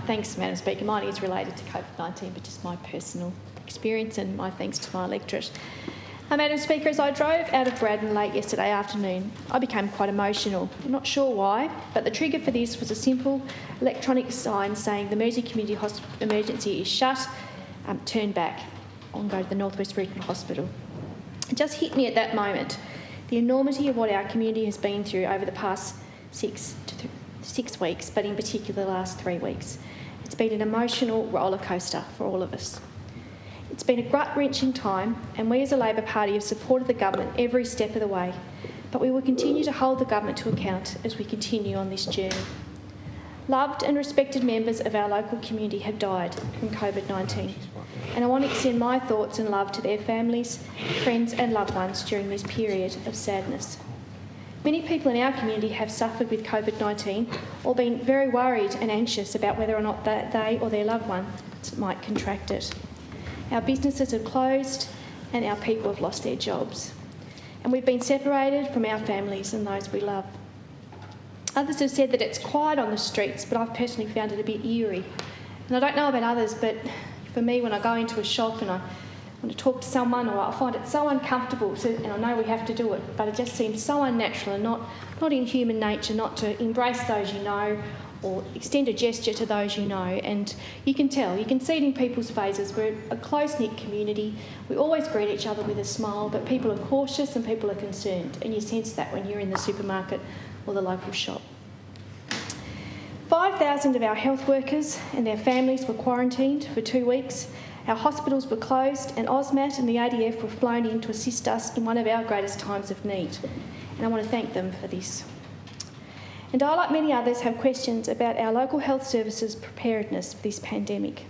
thanks, Madam Speaker. Mine is related to COVID-19, but just my personal experience and my thanks to my electorate. Madam Speaker, as I drove out of Braddon late yesterday afternoon, I became quite emotional. I'm not sure why, but the trigger for this was a simple electronic sign saying the Mersey Community Emergency is shut, turn back, and go to the North West Regional Hospital. It just hit me at that moment, the enormity of what our community has been through over the past 6 weeks, but in particular the last 3 weeks. It's been an emotional rollercoaster for all of us. It's been a gut-wrenching time, and we as a Labor Party have supported the government every step of the way, but we will continue to hold the government to account as we continue on this journey. Loved and respected members of our local community have died from COVID-19, and I want to extend my thoughts and love to their families, friends and loved ones during this period of sadness. Many people in our community have suffered with COVID-19 or been very worried and anxious about whether or not they or their loved ones might contract it. Our businesses have closed and our people have lost their jobs. And we've been separated from our families and those we love. Others have said that it's quiet on the streets, but I've personally found it a bit eerie. And I don't know about others, but for me, when I go into a shop and I want to talk to someone, or I find it so uncomfortable, and I know we have to do it, but it just seems so unnatural and not in human nature not to embrace those you know or extend a gesture to those you know. And you can tell, you can see it in people's faces. We're a close-knit community. We always greet each other with a smile, but people are cautious and people are concerned, and you sense that when you're in the supermarket or the local shop. 5,000 of our health workers and their families were quarantined for 2 weeks. Our hospitals were closed, and AUSMAT and the ADF were flown in to assist us in one of our greatest times of need. And I want to thank them for this. And I, like many others, have questions about our local health services preparedness for this pandemic.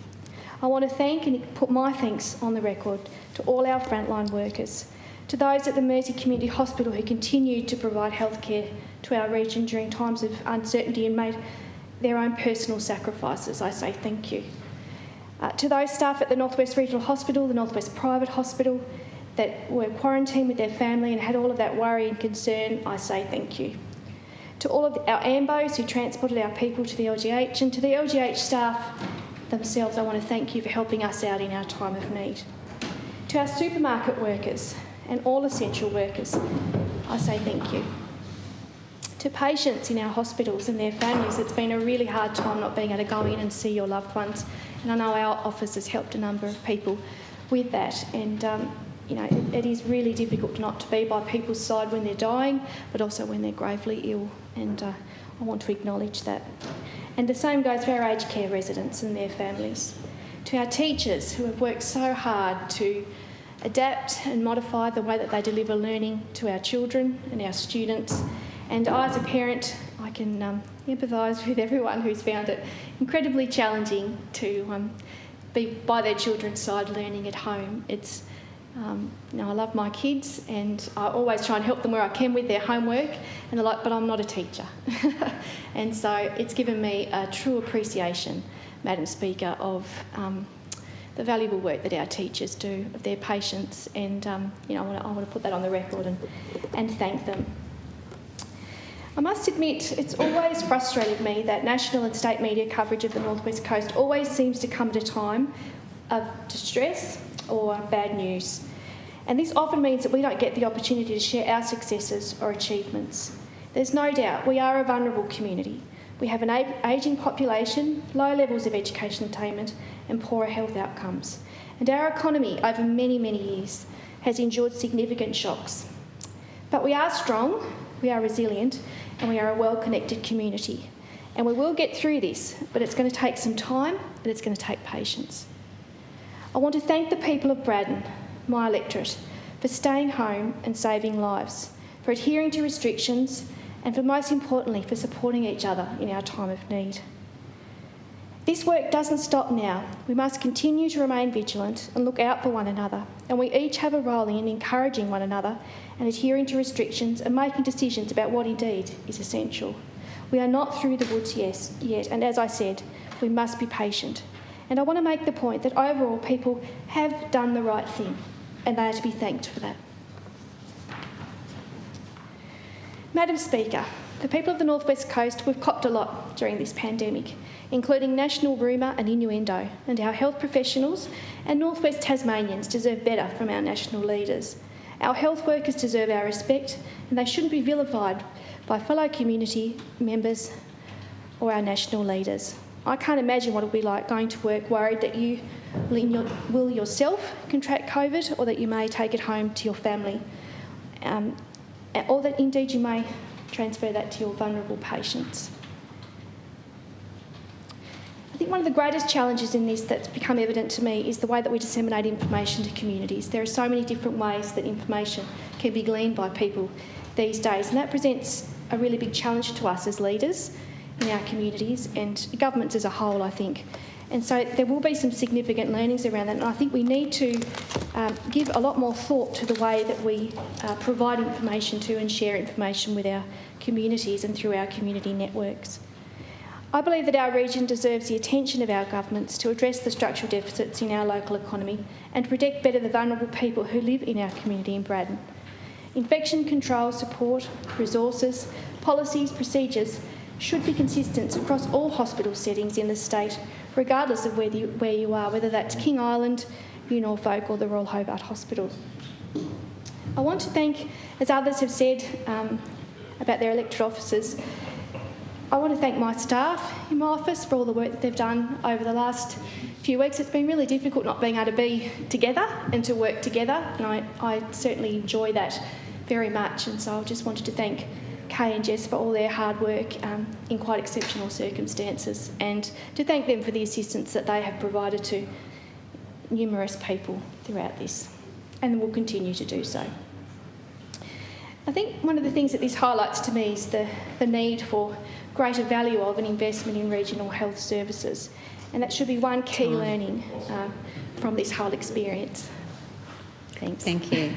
I want to thank and put my thanks on the record to all our frontline workers, to those at the Mersey Community Hospital who continued to provide healthcare to our region during times of uncertainty and made their own personal sacrifices. I say thank you. To those staff at the North West Regional Hospital, the North West Private Hospital, that were quarantined with their family and had all of that worry and concern, I say thank you. To all of our AMBOs who transported our people to the LGH, and to the LGH staff themselves, I want to thank you for helping us out in our time of need. To our supermarket workers and all essential workers, I say thank you. To patients in our hospitals and their families, it's been a really hard time not being able to go in and see your loved ones, and I know our office has helped a number of people with that. And it is really difficult not to be by people's side when they're dying, but also when they're gravely ill, and I want to acknowledge that. And the same goes for our aged care residents and their families. To our teachers who have worked so hard to adapt and modify the way that they deliver learning to our children and our students. And I, as a parent, I can empathise with everyone who's found it incredibly challenging to be by their children's side learning at home. It's I love my kids, and I always try and help them where I can with their homework and the like, but I'm not a teacher. And so it's given me a true appreciation, Madam Speaker, of the valuable work that our teachers do, of their patience, and I want to put that on the record and thank them. I must admit, it's always frustrated me that national and state media coverage of the North West Coast always seems to come at a time of distress or bad news. And this often means that we don't get the opportunity to share our successes or achievements. There's no doubt we are a vulnerable community. We have an ageing population, low levels of education attainment and poorer health outcomes. And our economy over many, many years has endured significant shocks. But we are strong, we are resilient, and we are a well-connected community. And we will get through this, but it's going to take some time, but it's going to take patience. I want to thank the people of Braddon, my electorate, for staying home and saving lives, for adhering to restrictions, and for most importantly, for supporting each other in our time of need. This work doesn't stop now. We must continue to remain vigilant and look out for one another, and we each have a role in encouraging one another and adhering to restrictions and making decisions about what indeed is essential. We are not through the woods yet, and as I said, we must be patient. And I want to make the point that overall people have done the right thing, and they are to be thanked for that. Madam Speaker, The people of the North West Coast, we've copped a lot during this pandemic, including national rumour and innuendo, and our health professionals and North West Tasmanians deserve better from our national leaders. Our health workers deserve our respect, and they shouldn't be vilified by fellow community members or our national leaders. I can't imagine what it will be like going to work worried that you will yourself contract COVID, or that you may take it home to your family, or that indeed you may transfer that to your vulnerable patients. I think one of the greatest challenges in this that's become evident to me is the way that we disseminate information to communities. There are so many different ways that information can be gleaned by people these days, and that presents a really big challenge to us as leaders in our communities and governments as a whole, I think. And so there will be some significant learnings around that, and I think we need to give a lot more thought to the way that we provide information to and share information with our communities and through our community networks. I believe that our region deserves the attention of our governments to address the structural deficits in our local economy and to protect better the vulnerable people who live in our community in Braddon. Infection control support, resources, policies, procedures should be consistent across all hospital settings in the state, regardless of where you are, whether that's King Island, New Norfolk or the Royal Hobart Hospital. I want to thank, as others have said about their elected officers, I want to thank my staff in my office for all the work that they've done over the last few weeks. It's been really difficult not being able to be together and to work together, and I certainly enjoy that very much. And so I just wanted to thank Kay and Jess for all their hard work in quite exceptional circumstances, and to thank them for the assistance that they have provided to numerous people throughout this, and will continue to do so. I think one of the things that this highlights to me is the need for greater value of an investment in regional health services, and that should be one key learning from this whole experience. Thanks. Thank you.